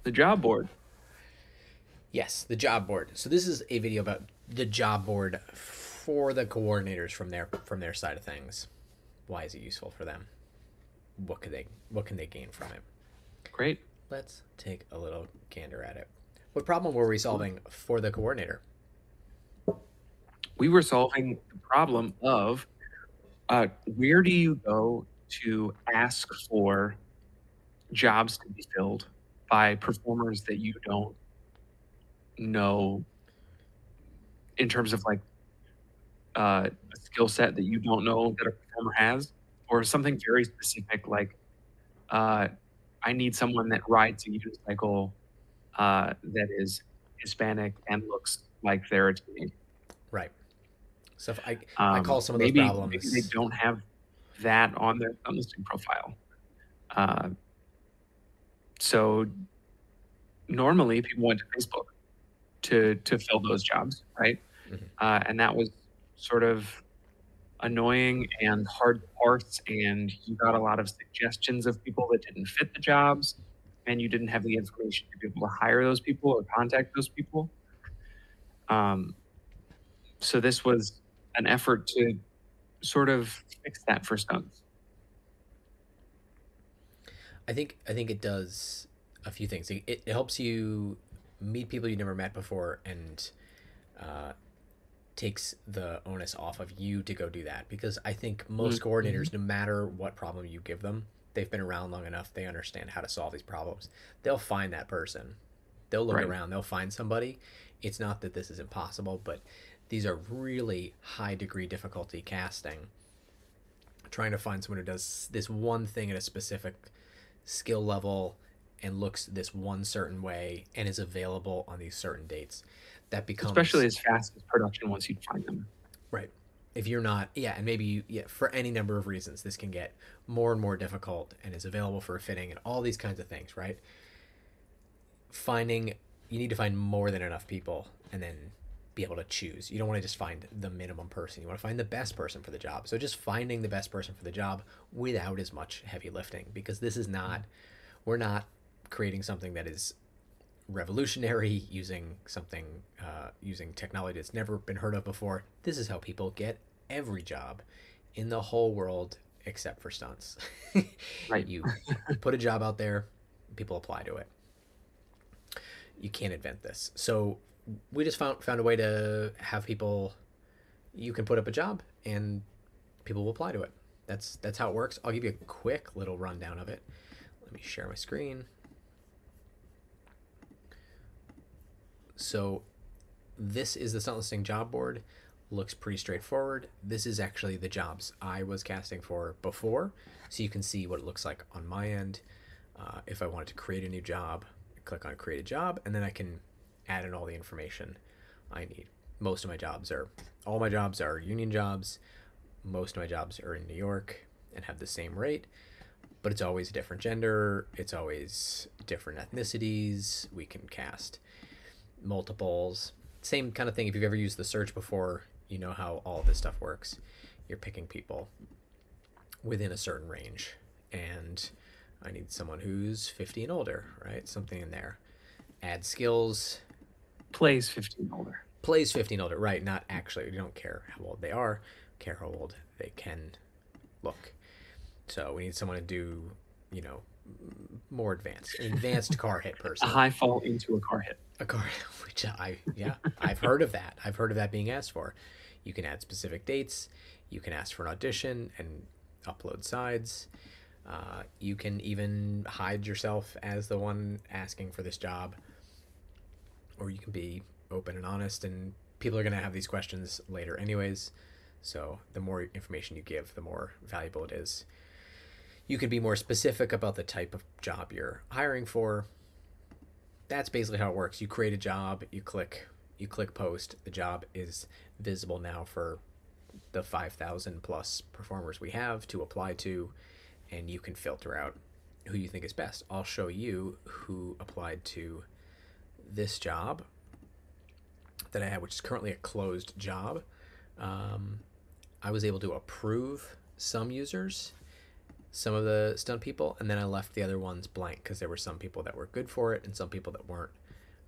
The job board. Yes, the job board. So this is a video about the job board for the coordinators from their side of things. Why is it useful for them? What can they gain from it? Great. Let's take a little gander at it. What problem were we solving for the coordinator? We were solving the problem of where do you go to ask for jobs to be filled by performers that you don't know in terms of like a skill set that you don't know that a performer has, or something very specific like uh, I need someone that rides a unicycle that is Hispanic and looks like they're a teenager. Right. So if I call some of those Maybe they problems. don't have that on their listing profile. Uh, so normally people went to Facebook to fill those jobs, right? Mhm. And that was sort of annoying and hard to parse, and you got a lot of suggestions of people that didn't fit the jobs, and you didn't have the information to be able to hire those people or contact those people. Um, so this was an effort to sort of fix that for Stones. I think it does a few things. It helps you meet people you never met before and uh, takes the onus off of you to go do that, because I think most Mm-hmm. coordinators, no matter what problem you give them, they've been around long enough, they understand how to solve these problems. They'll find that person. They'll look Right. around, they'll find somebody. It's not that this is impossible, but these are really high degree difficulty casting. Trying to find someone who does this one thing at a specific skill level and looks this one certain way and is available on these certain dates. That Especially becomes as fast as production once you find them. right. If you're not, yeah, and maybe yeah, for any number of reasons, this can get more and more difficult and is available for fitting and all these kinds of things, right? Finding, you need to find more than enough people and then be able to choose. You don't want to just find the minimum person. You want to find the best person for the job. So just finding the best person for the job without as much heavy lifting, because this is not, we're not creating something that is revolutionary using something using technology that's never been heard of before. This is how people get every job in the whole world except for stunts. Right. you you put a job out there, people apply to it. You can't invent this. So we just found a way to have people, you can put up a job and people will apply to it. That's how it works. I'll give you a quick little rundown of it. Let me share my screen. So this is the Stunt Listing job board. Looks pretty straightforward. This is actually the jobs I was casting for before, so you can see what it looks like on my end. If I wanted to create a new job, I click on create a job, and then I can add in all the information I need. Most of my jobs are, all my jobs are union jobs. Most of my jobs are in New York and have the same rate, but it's always a different gender. It's always different ethnicities. We can cast multiples. Same kind of thing. If you've ever used the search before, you know how all of this stuff works. You're picking people within a certain range. And I need someone who's 50 and older, right? Something in there. Add skills. Plays 15 older. Plays 50 and older, right? Not actually. You don't care how old they are, care how old they can look. So we need someone to do, you know, more advanced, an advanced car hit A person. high fall into a car hit. A card, which yeah, I've heard of that. I've heard of that being asked for. You can add specific dates. You can ask for an audition and upload sides. You can even hide yourself as the one asking for this job, or you can be open and honest. And people are going to have these questions later, anyways. So the more information you give, the more valuable it is. You could be more specific about the type of job you're hiring for. That's basically how it works. You create a job, you click post, the job is visible now for the 5,000 plus performers we have to apply to, and you can filter out who you think is best. I'll show you who applied to this job that I had, which is currently a closed job. Um, I was able to approve some users, some of the stunt people, and then I left the other ones blank because there were some people that were good for it and some people that weren't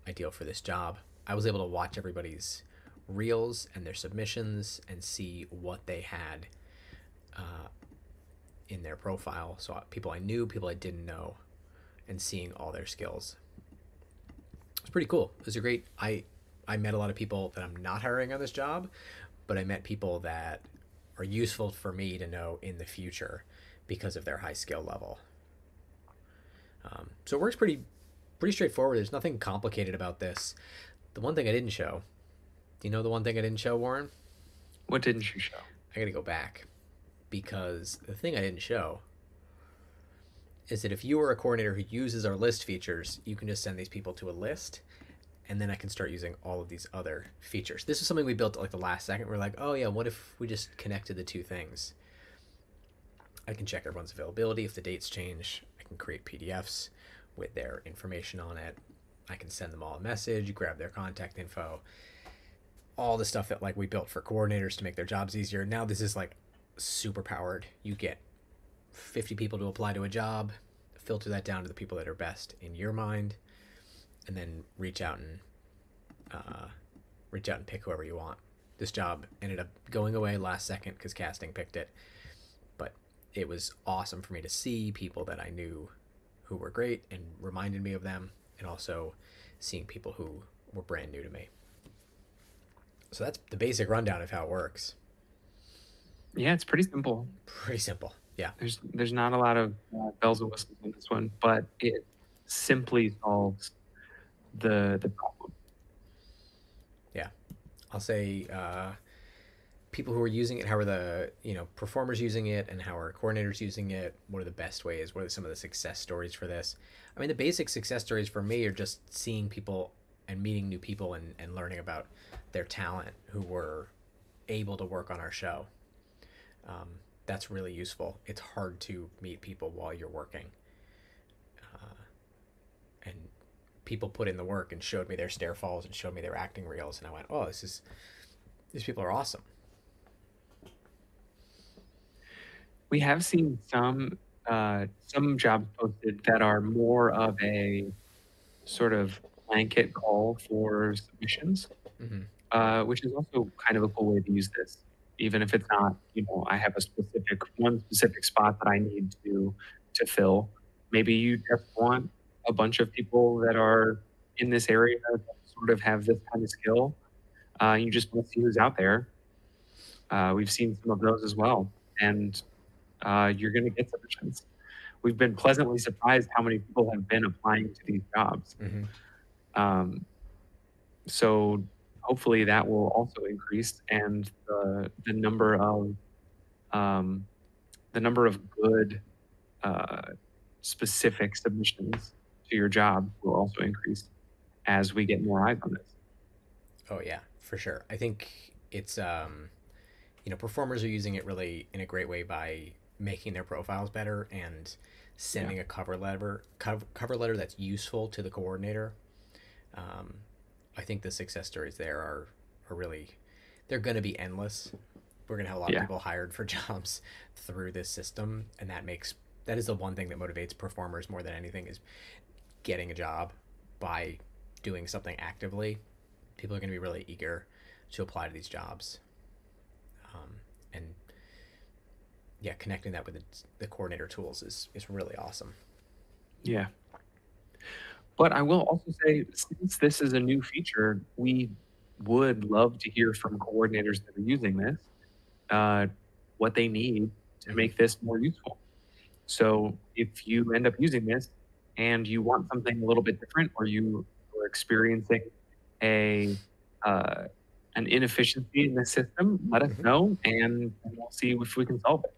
ideal for this job. I was able to watch everybody's reels and their submissions and see what they had uh, in their profile. So people I knew, people I didn't know, and seeing all their skills. It's pretty cool. It was a great. I met a lot of people that I'm not hiring on this job, but I met people that are useful for me to know in the future because of their high skill level. So it works pretty straightforward. There's nothing complicated about this. The one thing I didn't show. Do you know the one thing I didn't show, Warren? What didn't you show? I got to go back because the thing I didn't show is that if you are a coordinator who uses our list features, you can just send these people to a list, and then I can start using all of these other features. This is something we built at like the last second. We're like, oh yeah, what if we just connected the two things? I can check everyone's availability. If the dates change, I can create PDFs with their information on it. I can send them all a message, grab their contact info, all the stuff that like we built for coordinators to make their jobs easier. Now this is like super powered. You get 50 people to apply to a job, filter that down to the people that are best in your mind, and then reach out and pick whoever you want. This job ended up going away last second because casting picked it, but it was awesome for me to see people that I knew who were great and reminded me of them, and also seeing people who were brand new to me. So that's the basic rundown of how it works. Yeah, it's pretty simple. Pretty simple. Yeah. There's not a lot of bells and whistles on this one, but it simply solves the problem. Yeah. I'll say people who are using it, how are the performers using it, and how are coordinators using it? What are the best ways? What are some of the success stories for this? I mean, the basic success stories for me are just seeing people and meeting new people and learning about their talent who were able to work on our show. That's really useful. It's hard to meet people while you're working. And people put in the work and showed me their stair falls and showed me their acting reels, and I went, oh, these people are awesome. We have seen some jobs posted that are more of a sort of blanket call for submissions, which is also kind of a cool way to use this. Even if it's not, I have one specific spot that I need to fill. Maybe you just want a bunch of people that are in this area that sort of have this kind of skill. You just want to see who's out there. We've seen some of those as well, and you're going to get submissions. We've been pleasantly surprised how many people have been applying to these jobs. So hopefully that will also increase, and the number of good specific submissions to your job will also increase as we get more eyes on this. Oh yeah, for sure. I think it's performers are using it really in a great way by making their profiles better and sending a cover letter that's useful to the coordinator. I think the success stories there are really, they're going to be endless. We're going to have a lot of people hired for jobs through this system, and that is the one thing that motivates performers more than anything, is getting a job by doing something actively. People are going to be really eager to apply to these jobs, and connecting that with the coordinator tools is really awesome. Yeah. But I will also say, since this is a new feature, we would love to hear from coordinators that are using this, what they need to make this more useful. So if you end up using this and you want something a little bit different, or you are experiencing an inefficiency in the system, let us know, and we'll see if we can solve it.